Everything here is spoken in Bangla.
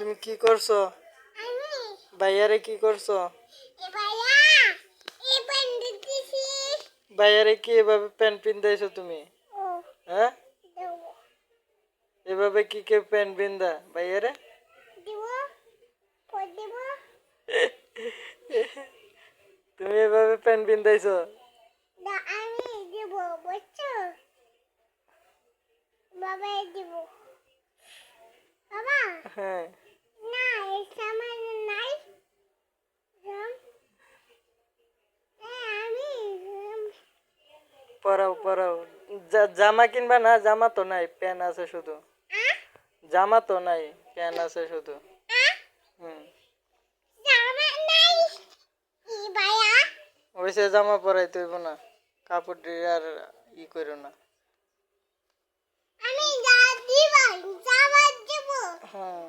তুমি কি করছো? ভাইয়ারে কি করছো? ভাইয়ারে কি এভাবে প্যান্ট পিন্দাইছো তুমি? হ্যাঁ, এভাবে কি কে প্যান্ট পিন্দা ভাইয়ারে? তুমি এভাবে প্যান্ট পিন্দাইছো? হ্যাঁ, পরাও পরাও। জামা কিনবা না? জামা তো নাই, প্যান্ট আছে শুধু। জামা তো নাই, প্যান্ট আছে শুধু। হুম, ওইসে জামা পরাই তৈব না, কাপড় দিয়ে আর করো না। হ্যাঁ,